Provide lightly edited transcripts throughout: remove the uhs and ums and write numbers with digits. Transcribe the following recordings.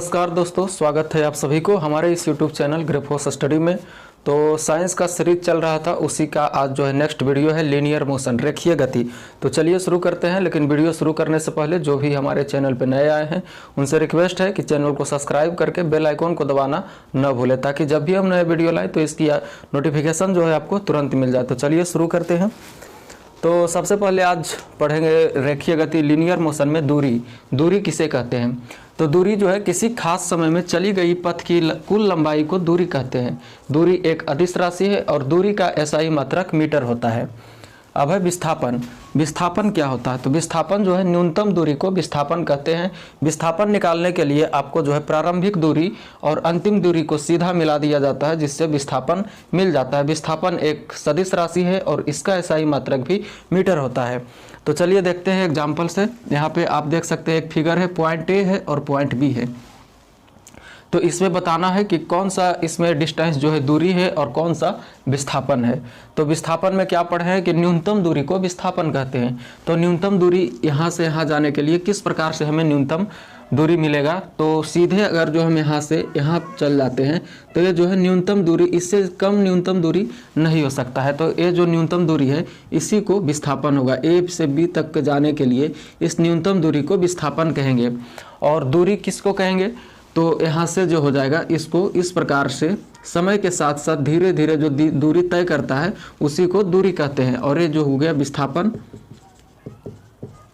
नमस्कार दोस्तों, स्वागत है आप सभी को हमारे इस YouTube चैनल ग्रिफोस स्टडी में। तो साइंस का सीरीज चल रहा था, उसी का आज जो है नेक्स्ट वीडियो है लीनियर मोशन, रेखीय गति। तो चलिए शुरू करते हैं। लेकिन वीडियो शुरू करने से पहले जो भी हमारे चैनल पर नए आए हैं उनसे रिक्वेस्ट है कि चैनल को सब्सक्राइब करके बेल आइकॉन को दबाना न भूलें, ताकि जब भी हम नए वीडियो लाएँ तो इसकी नोटिफिकेशन जो है आपको तुरंत मिल जाए। तो चलिए शुरू करते हैं। तो सबसे पहले आज पढ़ेंगे रेखीय गति लीनियर मोशन में दूरी किसे कहते हैं। तो दूरी जो है किसी खास समय में चली गई पथ की कुल लंबाई को दूरी कहते हैं। दूरी एक अदिश राशि है और दूरी का SI मात्रक मीटर होता है। अब है विस्थापन क्या होता है। तो विस्थापन जो है न्यूनतम दूरी को विस्थापन कहते हैं। विस्थापन निकालने के लिए आपको जो है प्रारंभिक दूरी और अंतिम दूरी को सीधा मिला दिया जाता है, जिससे विस्थापन मिल जाता है। विस्थापन एक सदिश राशि है और इसका SI मात्रक भी मीटर होता है। तो चलिए देखते हैं एग्जाम्पल से। यहाँ पे आप देख सकते हैं एक फिगर है, पॉइंट A है और पॉइंट B है। तो इसमें बताना है कि कौन सा इसमें डिस्टेंस जो है दूरी है और कौन सा विस्थापन है। तो विस्थापन में क्या पढ़े हैं कि न्यूनतम दूरी को विस्थापन कहते हैं। तो न्यूनतम दूरी यहाँ से यहाँ जाने के लिए किस प्रकार से हमें न्यूनतम दूरी मिलेगा। तो सीधे अगर जो हम यहाँ से यहाँ चल जाते हैं तो ये जो है न्यूनतम दूरी, इससे कम न्यूनतम दूरी नहीं हो सकता है। तो ये जो न्यूनतम दूरी है इसी को विस्थापन होगा। A से B तक जाने के लिए इस न्यूनतम दूरी को विस्थापन कहेंगे। और दूरी किसको कहेंगे, तो यहाँ से जो हो जाएगा इसको इस प्रकार से समय के साथ साथ धीरे धीरे जो दूरी तय करता है उसी को दूरी कहते हैं। और ये जो हो गया विस्थापन,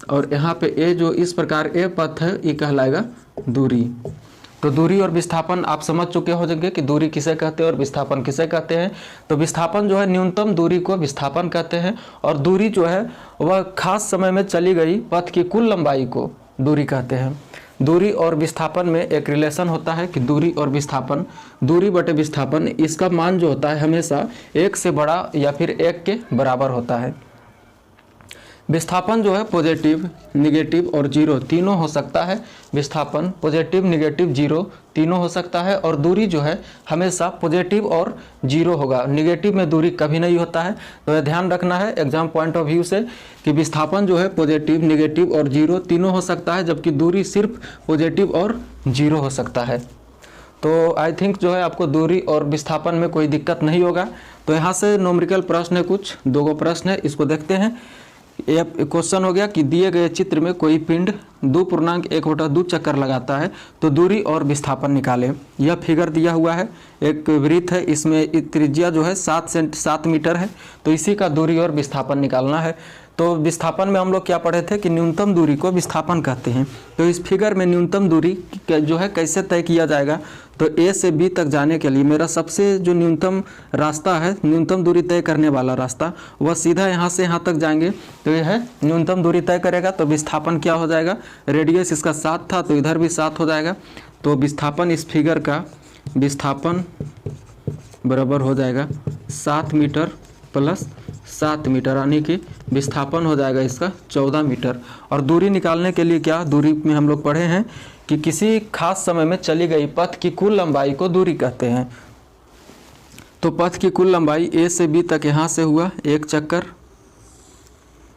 और यहाँ पे ए जो इस प्रकार ए पथ है ये कहलाएगा दूरी। तो दूरी और विस्थापन आप समझ चुके हो जाएंगे कि दूरी किसे कहते हैं और विस्थापन किसे कहते हैं। तो विस्थापन जो है न्यूनतम दूरी को विस्थापन कहते हैं और दूरी जो है वह खास समय में चली गई पथ की कुल लंबाई को दूरी कहते हैं। दूरी और विस्थापन में एक रिलेशन होता है कि दूरी और विस्थापन, दूरी बटे विस्थापन, इसका मान जो होता है हमेशा 1 से बड़ा या फिर 1 के बराबर होता है। विस्थापन जो है पॉजिटिव, निगेटिव और जीरो तीनों हो सकता है। विस्थापन पॉजिटिव, निगेटिव, जीरो तीनों हो सकता है। और दूरी जो है हमेशा पॉजिटिव और जीरो होगा, निगेटिव में दूरी कभी नहीं होता है। तो यह ध्यान रखना है एग्जाम पॉइंट ऑफ व्यू से कि विस्थापन जो है पॉजिटिव, निगेटिव और जीरो तीनों हो सकता है, जबकि दूरी सिर्फ पॉजिटिव और जीरो हो सकता है। तो आई थिंक जो है आपको दूरी और विस्थापन में कोई दिक्कत नहीं होगा। तो यहाँ से न्यूमेरिकल प्रश्न है, कुछ दो प्रश्न है, इसको देखते हैं। ये क्वेश्चन हो गया कि दिए गए चित्र में कोई पिंड 2.1/2 चक्कर लगाता है तो दूरी और विस्थापन निकालें। यह फिगर दिया हुआ है, एक वृत्त है, इसमें त्रिज्या जो है 7 मीटर है। तो इसी का दूरी और विस्थापन निकालना है। तो विस्थापन में हम लोग क्या पढ़े थे कि न्यूनतम दूरी को विस्थापन कहते हैं। तो इस फिगर में न्यूनतम दूरी जो है कैसे तय किया जाएगा। तो A से B तक जाने के लिए मेरा सबसे जो न्यूनतम रास्ता है, न्यूनतम दूरी तय करने वाला रास्ता, वह सीधा यहाँ से यहाँ तक जाएंगे। तो यह है न्यूनतम दूरी तय करेगा। तो विस्थापन क्या हो जाएगा, रेडियस इसका 7 था तो इधर भी 7 हो जाएगा। तो विस्थापन इस फिगर का विस्थापन बराबर हो जाएगा 7 मीटर प्लस 7 मीटर, यानी कि विस्थापन हो जाएगा इसका 14 मीटर। और दूरी निकालने के लिए क्या, दूरी में हम लोग पढ़े हैं कि किसी खास समय में चली गई पथ की कुल लंबाई को दूरी कहते हैं। तो पथ की कुल लंबाई A से B तक यहाँ से हुआ 1 चक्कर,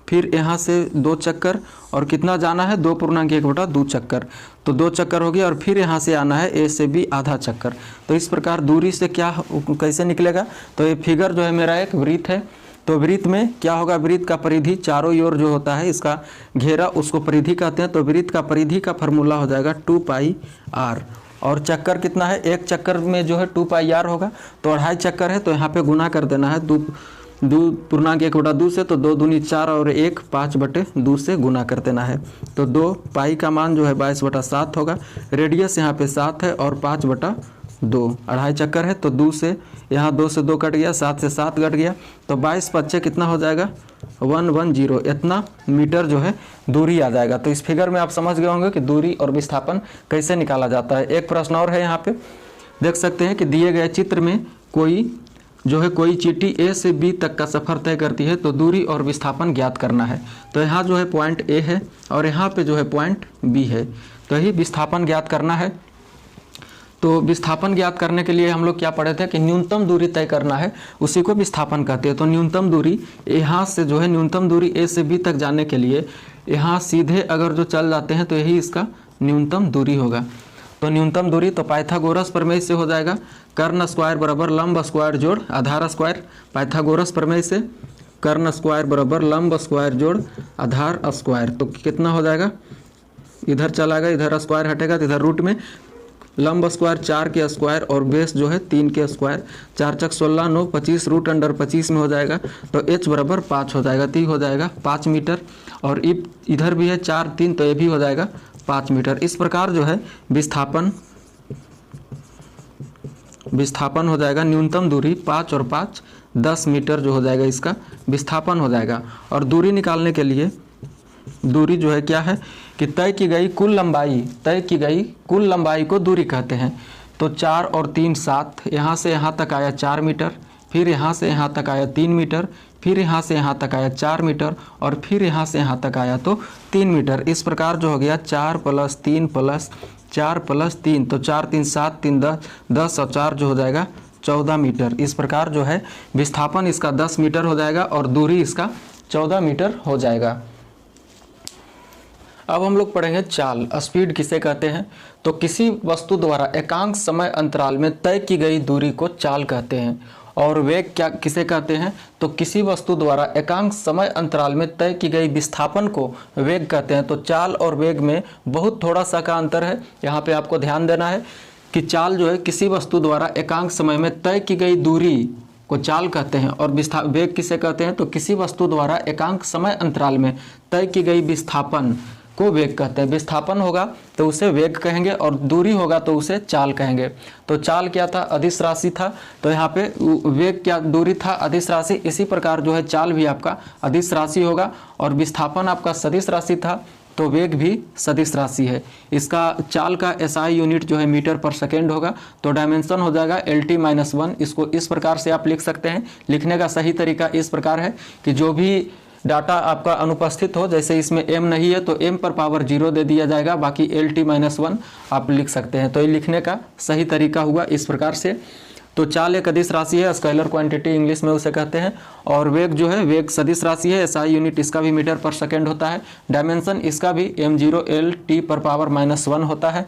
फिर यहाँ से 2 चक्कर, और कितना जाना है 2.1/2 चक्कर। तो 2 चक्कर हो गया, और फिर यहाँ से आना है A से B आधा चक्कर। तो इस प्रकार दूरी से क्या कैसे निकलेगा। तो ये फिगर जो है मेरा एक वृत्त है। तो वृत्त में क्या होगा, वृत्त का परिधि चारों ओर जो होता है इसका घेरा, उसको परिधि कहते हैं। तो वृत्त का परिधि का फॉर्मूला हो जाएगा 2πr। और चक्कर कितना है, एक चक्कर में जो है 2πr होगा। तो 2.5 चक्कर है तो यहाँ पे गुना कर देना है 2.1/2 से। तो 2 दूनी 4 और 1 5/2 से गुना कर देना है। तो 2 पाई का मान जो है 22/7 होगा। रेडियस यहाँ पे 7 है और 5/2, 2.5 चक्कर है। तो 2 से यहाँ 2 से 2 कट गया, 7 से 7 कट गया। तो 22×5 कितना हो जाएगा 110, इतना मीटर जो है दूरी आ जाएगा। तो इस फिगर में आप समझ गए होंगे कि दूरी और विस्थापन कैसे निकाला जाता है। एक प्रश्न और है, यहाँ पे देख सकते हैं कि दिए गए चित्र में कोई चींटी A से B तक का सफ़र तय करती है तो दूरी और विस्थापन ज्ञात करना है। तो यहाँ जो है पॉइंट A है और यहाँ पे जो है पॉइंट B है। तो यही विस्थापन ज्ञात करना है। तो विस्थापन ज्ञात करने के लिए हम लोग क्या पढ़े थे कि न्यूनतम दूरी तय करना है, उसी को विस्थापन कहते हैं। तो न्यूनतम दूरी यहाँ से जो है न्यूनतम दूरी A से B तक जाने के लिए यहाँ सीधे अगर जो चल जाते हैं तो यही इसका न्यूनतम दूरी होगा। तो न्यूनतम दूरी तो पाइथागोरस प्रमेय से हो जाएगा, कर्ण स्क्वायर बराबर लंब स्क्वायर जोड़ आधार स्क्वायर। पाइथागोरस प्रमेय से कर्ण स्क्वायर बराबर लंब स्क्वायर जोड़ आधार स्क्वायर। तो कितना हो जाएगा, इधर चला गया, इधर स्क्वायर हटेगा तो इधर रूट में लंब स्क्वायर 4 के स्क्वायर और बेस जो है 3 के स्क्वायर, 4 चक 16 9 25 रूट अंडर 25 में हो जाएगा। तो h बराबर 5 हो जाएगा, तो ये हो जाएगा 5 मीटर। और इधर भी है 4 3, तो ये भी हो जाएगा 5 मीटर। इस प्रकार जो है विस्थापन हो जाएगा, न्यूनतम दूरी 5 और 5 10 मीटर जो हो जाएगा, इसका विस्थापन हो जाएगा। और दूरी निकालने के लिए दूरी जो है क्या है कि तय की गई कुल लंबाई को दूरी कहते हैं। तो 4 और 3 7, यहाँ से यहाँ तक आया 4 मीटर, फिर यहाँ से यहाँ तक आया 3 मीटर, फिर यहाँ से यहाँ तक आया 4 मीटर, और फिर यहाँ से यहाँ तक आया तो 3 मीटर। इस प्रकार जो हो गया 4 + 3 + 4 + 3, तो 4 3 7 3 10 और 4 जो हो जाएगा 14 मीटर। इस प्रकार जो है विस्थापन इसका 10 मीटर हो जाएगा और दूरी इसका 14 मीटर हो जाएगा। अब हम लोग पढ़ेंगे चाल, स्पीड किसे कहते हैं। तो किसी वस्तु द्वारा एकांक समय अंतराल में तय की गई दूरी को चाल कहते हैं। और वेग क्या किसे कहते हैं, तो किसी वस्तु द्वारा एकांक समय अंतराल में तय की गई विस्थापन को वेग कहते हैं। तो चाल और वेग में बहुत थोड़ा सा का अंतर है, यहाँ पे आपको ध्यान देना है कि चाल जो है किसी वस्तु द्वारा एकांक समय में तय की गई दूरी को चाल कहते हैं, और वेग किसे कहते हैं, तो किसी वस्तु द्वारा एकांक समय अंतराल में तय की गई विस्थापन को वेग कहते हैं। विस्थापन होगा तो उसे वेग कहेंगे और दूरी होगा तो उसे चाल कहेंगे। तो चाल क्या था, अदिश राशि था, तो यहाँ पे वेग क्या दूरी था, अदिश राशि। इसी प्रकार जो है चाल भी आपका अदिश राशि होगा, और विस्थापन आपका सदिश राशि था, तो वेग भी सदिश राशि है। इसका चाल का SI यूनिट जो है मीटर पर सेकेंड होगा, तो डायमेंशन हो जाएगा LT-1। इसको इस प्रकार से आप लिख सकते हैं। लिखने का सही तरीका इस प्रकार है कि जो भी डाटा आपका अनुपस्थित हो, जैसे इसमें m नहीं है तो m पर पावर 0 दे दिया जाएगा, बाकी LT-1 आप लिख सकते हैं। तो ये लिखने का सही तरीका हुआ इस प्रकार से। तो चाल एक अदिश राशि है, स्केलर क्वांटिटी इंग्लिश में उसे कहते हैं, और वेग जो है वेग सदिश राशि है, SI यूनिट इसका भी मीटर पर सेकेंड होता है, डायमेंशन इसका भी m0 LT पर पावर -1 होता है।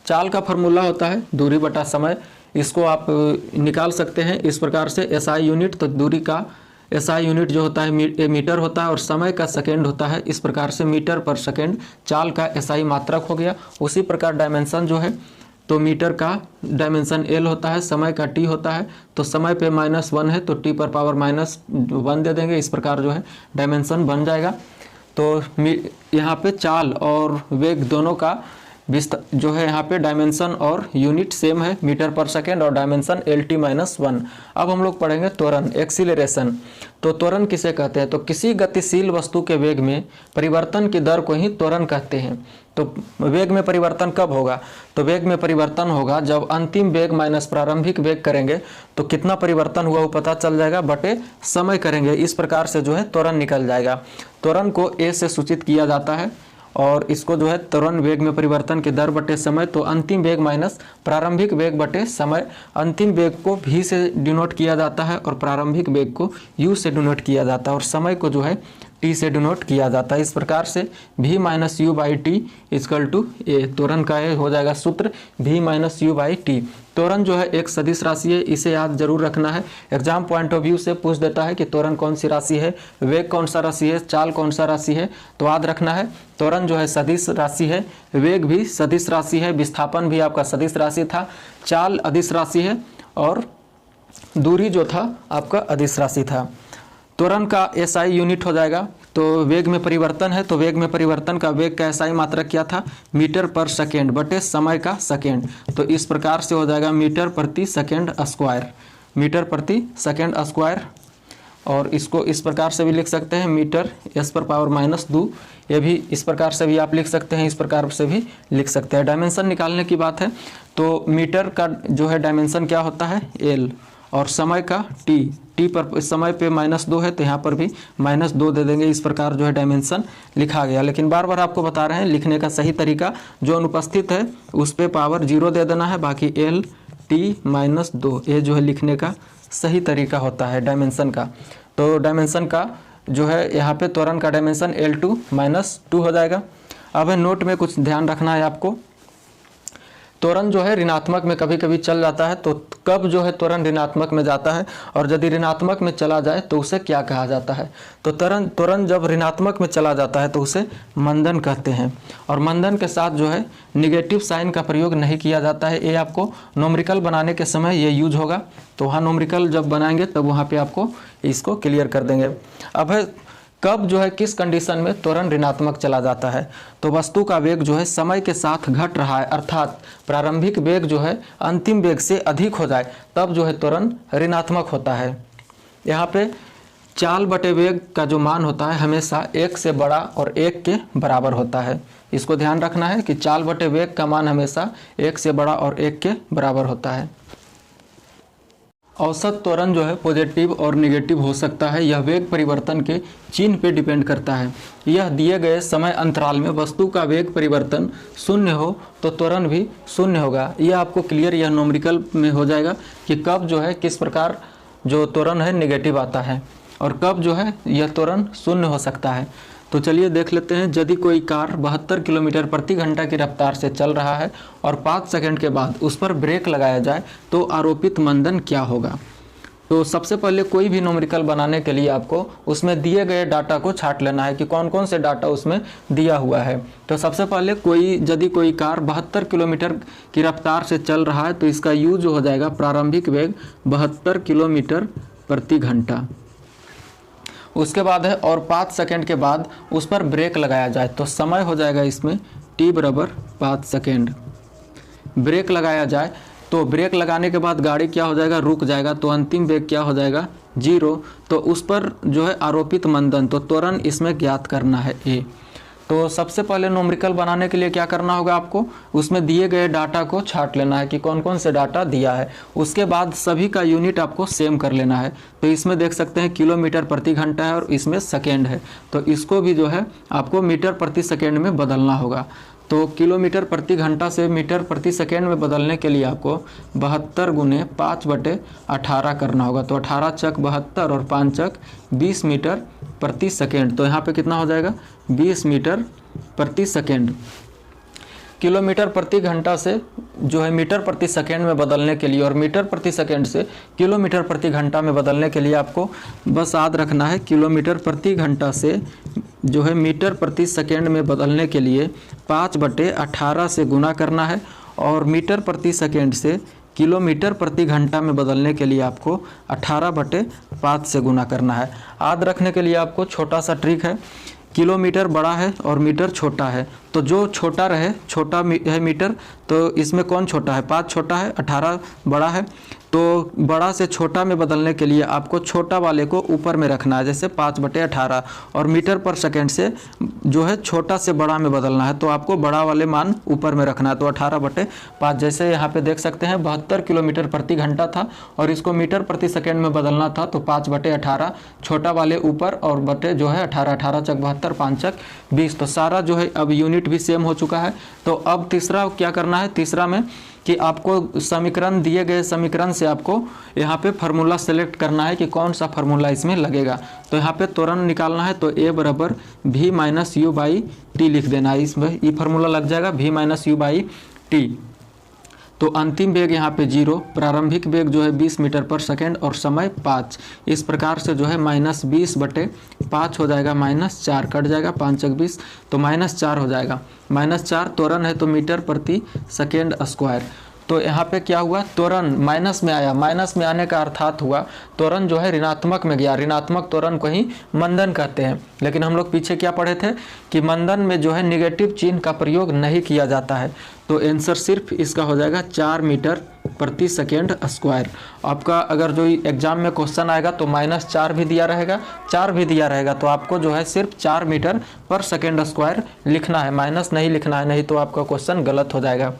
चाल का फॉर्मूला होता है दूरी बटा समय, इसको आप निकाल सकते हैं इस प्रकार से। SI यूनिट, तो दूरी का SI यूनिट जो होता है मीटर होता है और समय का सेकेंड होता है, इस प्रकार से मीटर पर सेकेंड चाल का SI मात्रक हो गया। उसी प्रकार डायमेंशन जो है, तो मीटर का डायमेंशन L होता है, समय का T होता है, तो समय पे -1 है तो T पर पावर -1 दे देंगे। इस प्रकार जो है डायमेंशन बन जाएगा। तो यहाँ पे चाल और वेग दोनों का जो है यहाँ पे डायमेंशन और यूनिट सेम है, मीटर पर सेकेंड, और डायमेंशन LT-1। अब हम लोग पढ़ेंगे त्वरण, एक्सीलरेशन। तो त्वरण किसे कहते हैं, तो किसी गतिशील वस्तु के वेग में परिवर्तन की दर को ही त्वरण कहते हैं। तो वेग में परिवर्तन कब होगा, तो वेग में परिवर्तन होगा जब अंतिम वेग माइनस प्रारंभिक वेग करेंगे, तो कितना परिवर्तन हुआ वो पता चल जाएगा, बटे समय करेंगे। इस प्रकार से जो है त्वरण निकल जाएगा। त्वरण को A से सूचित किया जाता है, और इसको जो है त्वरण वेग में परिवर्तन की दर बटे समय, तो अंतिम वेग माइनस प्रारंभिक वेग बटे समय। अंतिम वेग को V से डिनोट किया जाता है और प्रारंभिक वेग को U से डिनोट किया जाता है, और समय को जो है T से डिनोट किया जाता है। इस प्रकार से V - U/T = A। त्वरण का ये हो जाएगा सूत्र V - U/T। त्वरण जो है एक सदिश राशि है, इसे याद जरूर रखना है। एग्जाम पॉइंट ऑफ व्यू से पूछ देता है कि त्वरण कौन सी राशि है, वेग कौन सा राशि है, चाल कौन सा राशि है, तो याद रखना है त्वरण जो है सदिश राशि है, वेग भी सदिश राशि है, विस्थापन भी आपका सदिश राशि था, चाल अदिश राशि है, और दूरी जो था आपका अदिश राशि था। त्वरण का SI यूनिट हो जाएगा, तो वेग में परिवर्तन है, तो वेग में परिवर्तन का वेग का SI मात्रक क्या था, मीटर पर सेकेंड बटे समय का सेकेंड। तो इस प्रकार से हो जाएगा मीटर प्रति सेकेंड स्क्वायर, मीटर प्रति सेकेंड स्क्वायर। और इसको इस प्रकार से भी लिख सकते हैं, मीटर S पर पावर -2, ये भी इस प्रकार से भी आप लिख सकते हैं, इस प्रकार से भी लिख सकते हैं। डायमेंशन निकालने की बात है, तो मीटर का जो है डायमेंशन क्या होता है L, और समय का T पर समय पे -2 है, तो यहाँ पर भी -2 दे देंगे। इस प्रकार जो है डायमेंशन लिखा गया। लेकिन बार बार आपको बता रहे हैं लिखने का सही तरीका, जो अनुपस्थित है उस पे पावर 0 दे देना है, बाकी LT-2 ये जो है लिखने का सही तरीका होता है डायमेंशन का। तो डायमेंशन का जो है यहाँ पे त्वरण का डायमेंशन L2-2 हो जाएगा। अब नोट में कुछ ध्यान रखना है आपको, त्वरण जो है ऋणात्मक में कभी कभी चल जाता है, तो कब जो है त्वरण ऋणात्मक में जाता है और यदि ऋणात्मक में चला जाए तो उसे क्या कहा जाता है। तो त्वरण जब ऋणात्मक में चला जाता है तो उसे मंदन कहते हैं, और मंदन के साथ जो है निगेटिव साइन का प्रयोग नहीं किया जाता है। ये आपको न्यूमेरिकल बनाने के समय ये यूज होगा, तो वहाँ न्यूमेरिकल जब बनाएंगे तब वहाँ पे आपको इसको क्लियर कर देंगे। अब है कब जो है किस कंडीशन में त्वरण ऋणात्मक चला जाता है। तो वस्तु का वेग जो है समय के साथ घट रहा है, अर्थात प्रारंभिक वेग जो है अंतिम वेग से अधिक हो जाए, तब जो है त्वरण ऋणात्मक होता है। यहाँ पे चाल बटे वेग का जो मान होता है हमेशा 1 से बड़ा और 1 के बराबर होता है। इसको ध्यान रखना है कि चाल बटे वेग का मान हमेशा 1 से बड़ा और 1 के बराबर होता है। औसत त्वरण जो है पॉजिटिव और नेगेटिव हो सकता है। यह वेग परिवर्तन के चिन्ह पे डिपेंड करता है। यह दिए गए समय अंतराल में वस्तु का वेग परिवर्तन शून्य हो तो त्वरण भी शून्य होगा। यह आपको क्लियर यह न्यूमेरिकल में हो जाएगा कि कब जो है किस प्रकार जो त्वरण है नेगेटिव आता है और कब जो है यह त्वरण शून्य हो सकता है। तो चलिए देख लेते हैं। यदि कोई कार 72 किलोमीटर प्रति घंटा की रफ्तार से चल रहा है और 5 सेकंड के बाद उस पर ब्रेक लगाया जाए तो आरोपित मंदन क्या होगा। तो सबसे पहले कोई भी न्यूमेरिकल बनाने के लिए आपको उसमें दिए गए डाटा को छांट लेना है कि कौन कौन से डाटा उसमें दिया हुआ है। तो सबसे पहले यदि कोई कार 72 किलोमीटर की रफ्तार से चल रहा है तो इसका यूज हो जाएगा प्रारंभिक वेग 72 किलोमीटर प्रति घंटा। उसके बाद है और 5 सेकंड के बाद उस पर ब्रेक लगाया जाए तो समय हो जाएगा इसमें t बराबर 5 सेकंड। ब्रेक लगाया जाए तो ब्रेक लगाने के बाद गाड़ी क्या हो जाएगा, रुक जाएगा, तो अंतिम वेग क्या हो जाएगा 0। तो उस पर जो है आरोपित मंदन, तो त्वरण इसमें ज्ञात करना है a। तो सबसे पहले न्यूमेरिकल बनाने के लिए क्या करना होगा, आपको उसमें दिए गए डाटा को छांट लेना है कि कौन कौन से डाटा दिया है। उसके बाद सभी का यूनिट आपको सेम कर लेना है। तो इसमें देख सकते हैं किलोमीटर प्रति घंटा है और इसमें सेकेंड है, तो इसको भी जो है आपको मीटर प्रति सेकेंड में बदलना होगा। तो किलोमीटर प्रति घंटा से मीटर प्रति सेकेंड में बदलने के लिए आपको 72 गुने 5/18 करना होगा। तो 18 चक 72 और 5 चक 20 मीटर प्रति सेकेंड। तो यहाँ पे कितना हो जाएगा 20 मीटर प्रति सेकेंड। किलोमीटर प्रति घंटा से जो है मीटर प्रति सेकेंड में बदलने के लिए और मीटर प्रति सेकेंड से किलोमीटर प्रति घंटा में बदलने के लिए आपको बस याद रखना है किलोमीटर प्रति घंटा से जो है मीटर प्रति सेकेंड में बदलने के लिए 5/18 से गुना करना है और मीटर प्रति सेकेंड से किलोमीटर प्रति घंटा में बदलने के लिए आपको 18/5 से गुना करना है। याद रखने के लिए आपको छोटा सा ट्रिक है, किलोमीटर बड़ा है और मीटर छोटा है, तो जो छोटा रहे छोटा है मीटर, तो इसमें कौन छोटा है 5 छोटा है 18 बड़ा है। तो बड़ा से छोटा में बदलने के लिए आपको छोटा वाले को ऊपर में रखना है, जैसे 5/18, और मीटर पर सेकेंड से जो है छोटा से बड़ा में बदलना है तो आपको बड़ा वाले मान ऊपर में रखना है। तो 18/5 जैसे यहाँ पे देख सकते हैं 72 किलोमीटर प्रति घंटा था और इसको मीटर प्रति सेकेंड में बदलना था, तो 5/18 छोटा वाले ऊपर और बटे जो है 18 चक 72 5 चक 20। तो सारा जो है अब यूनिट भी सेम हो चुका है। तो अब तीसरा क्या करना है, तीसरा में कि आपको समीकरण दिए गए समीकरण से आपको यहाँ पे फार्मूला सेलेक्ट करना है कि कौन सा फार्मूला इसमें लगेगा। तो यहाँ पे त्वरण निकालना है तो a बराबर v minus you by T लिख देना है। इसमें ये फार्मूला लग जाएगा v minus you by T. तो अंतिम वेग यहाँ पे 0, प्रारंभिक वेग जो है 20 मीटर पर सेकेंड और समय 5। इस प्रकार से जो है -20/5 हो जाएगा, -4 कट जाएगा, 5 चक 20 तो -4 हो जाएगा। -4 त्वरण है तो मीटर प्रति सेकेंड स्क्वायर। तो यहाँ पे क्या हुआ, त्वरण माइनस में आया, माइनस में आने का अर्थात हुआ त्वरण जो है ऋणात्मक में गया। ऋणात्मक त्वरण को ही मंदन कहते हैं, लेकिन हम लोग पीछे क्या पढ़े थे कि मंदन में जो है निगेटिव चिन्ह का प्रयोग नहीं किया जाता है। तो आंसर सिर्फ इसका हो जाएगा 4 मीटर प्रति सेकेंड स्क्वायर। आपका अगर जो एग्जाम में क्वेश्चन आएगा तो -4 भी दिया रहेगा, 4 भी दिया रहेगा, तो आपको जो है सिर्फ 4 मीटर पर सेकेंड स्क्वायर लिखना है, माइनस नहीं लिखना है, नहीं तो आपका क्वेश्चन गलत हो जाएगा।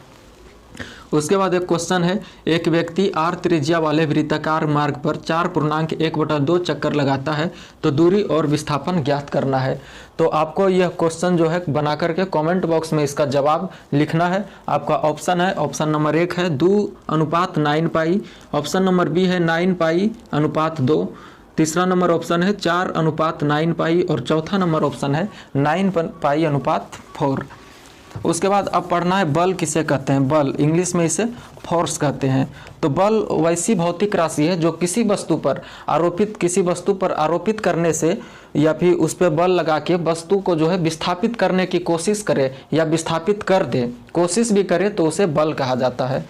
उसके बाद एक क्वेश्चन है, एक व्यक्ति r त्रिज्या वाले वृत्ताकार मार्ग पर 4.1/2 चक्कर लगाता है तो दूरी और विस्थापन ज्ञात करना है। तो आपको यह क्वेश्चन जो है बना करके कमेंट बॉक्स में इसका जवाब लिखना है। आपका ऑप्शन है, ऑप्शन नंबर 1 है 2:9 पाई, ऑप्शन नंबर बी है 9 पाई/2, तीसरा नंबर ऑप्शन है 4:9 पाई और चौथा नंबर ऑप्शन है 9 पाई/4। उसके बाद अब पढ़ना है बल किसे कहते हैं। बल इंग्लिश में इसे फोर्स कहते हैं। तो बल वैसी भौतिक राशि है जो किसी वस्तु पर आरोपित करने से या फिर उस पर बल लगा के वस्तु को जो है विस्थापित करने की कोशिश करे या विस्थापित कर दे, कोशिश भी करे तो उसे बल कहा जाता है।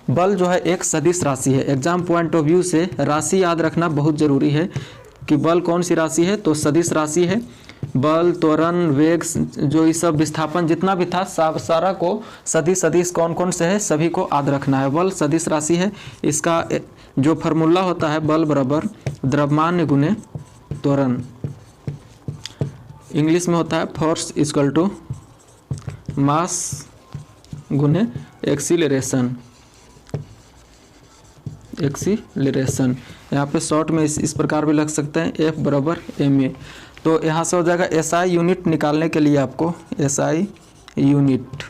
बल जो है एक सदिश राशि है। एग्जाम पॉइंट ऑफ व्यू से राशि याद रखना बहुत ज़रूरी है कि बल कौन सी राशि है, तो सदिश राशि है। बल, त्वरण, वेग, जो ये सब विस्थापन जितना भी था सारा को सदिश कौन कौन से है सभी को याद रखना है। बल सदिश राशि है। इसका जो फार्मूला होता है बल बराबर द्रव्यमान गुने त्वरण, इंग्लिश में होता है फोर्स इक्वल टू मास गुने एक्सीलरेशन। यहाँ पे शॉर्ट में इस प्रकार भी लग सकते हैं, F बराबर ma। तो यहाँ से हो जाएगा SI यूनिट निकालने के लिए आपको SI यूनिट,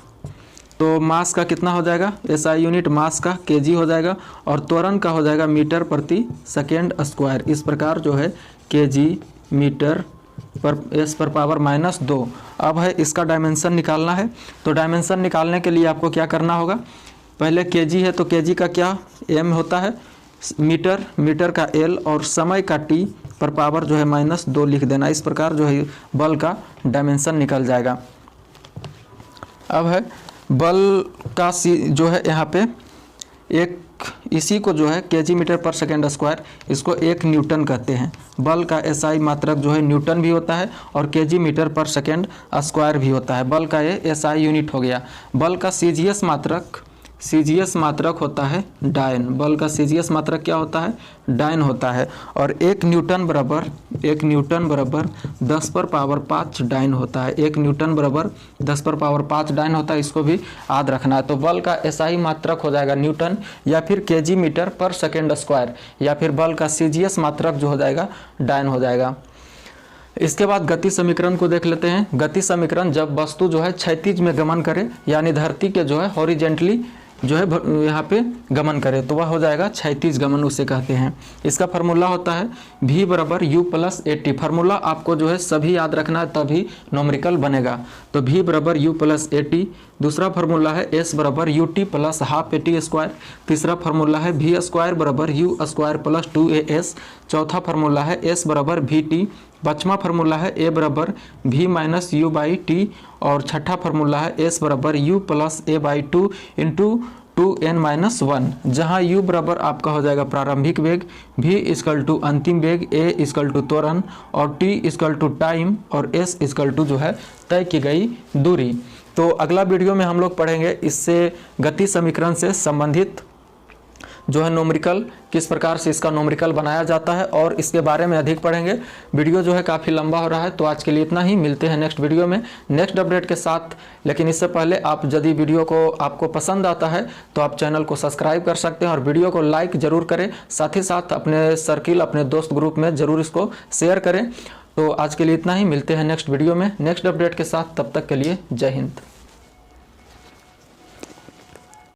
तो मास का कितना हो जाएगा, SI यूनिट मास का kg हो जाएगा और त्वरण का हो जाएगा मीटर प्रति सेकेंड स्क्वायर। इस प्रकार जो है kg मीटर पर s पर पावर -2। अब है इसका डायमेंशन निकालना है। तो डायमेंशन निकालने के लिए आपको क्या करना होगा, पहले kg है तो kg का क्या m होता है मीटर का l और समय का t पर पावर जो है -2 लिख देना। इस प्रकार जो है बल का डायमेंशन निकल जाएगा। अब है बल का जो है यहाँ पे एक इसी को जो है kg मीटर पर सेकेंड स्क्वायर, इसको 1 न्यूटन कहते हैं। बल का SI मात्रक जो है न्यूटन भी होता है और kg मीटर पर सेकेंड स्क्वायर भी होता है। बल का ये SI यूनिट हो गया। बल का CGS मात्रक होता है डायन। बल का CGS मात्रक क्या होता है, डायन होता है। और 1 न्यूटन बराबर 10 पर पावर 5 डायन होता है। 1 न्यूटन बराबर 10 पर पावर 5 डायन होता है, इसको भी याद रखना है। तो बल का SI मात्रक हो जाएगा न्यूटन या फिर kg मीटर पर सेकेंड स्क्वायर, या फिर बल का CGS मात्रक जो हो जाएगा डायन हो जाएगा। इसके बाद गति समीकरण को देख लेते हैं। गति समीकरण जब वस्तु जो है क्षैतिज में गमन करे यानी धरती के जो है हॉरिजेंटली जो है यहाँ पे गमन करे तो वह हो जाएगा क्षैतिज गमन, उसे कहते हैं। इसका फार्मूला होता है v बराबर u प्लस at। फार्मूला आपको जो है सभी याद रखना है तभी नोमरिकल बनेगा। तो v बराबर u प्लस at। दूसरा फार्मूला है s बराबर ut plus half at square. तीसरा फार्मूला है v स्क्वायर बराबर u स्क्वायर प्लस 2as। चौथा फार्मूला है s बराबर vt। पाँचवा फार्मूला है a बराबर v minus u by T. और छठा फार्मूला है s बराबर u plus a by 2 into 2n-1, जहाँ u बराबर आपका हो जाएगा प्रारंभिक वेग, v इक्वल टू अंतिम वेग, a इक्वल टू त्वरण और t इक्वल टू टाइम और s इक्वल टू जो है तय की गई दूरी। तो अगला वीडियो में हम लोग पढ़ेंगे इससे गति समीकरण से संबंधित जो है नोमरिकल, किस प्रकार से इसका नोमरिकल बनाया जाता है और इसके बारे में अधिक पढ़ेंगे। वीडियो जो है काफ़ी लंबा हो रहा है, तो आज के लिए इतना ही। मिलते हैं नेक्स्ट वीडियो में नेक्स्ट अपडेट के साथ। लेकिन इससे पहले आप यदि वीडियो को आपको पसंद आता है तो आप चैनल को सब्सक्राइब कर सकते हैं और वीडियो को लाइक ज़रूर करें। साथ ही साथ अपने सर्किल, अपने दोस्त ग्रुप में ज़रूर इसको शेयर करें। तो आज के लिए इतना ही। मिलते हैं नेक्स्ट वीडियो में नेक्स्ट अपडेट के साथ। तब तक के लिए जय हिंद।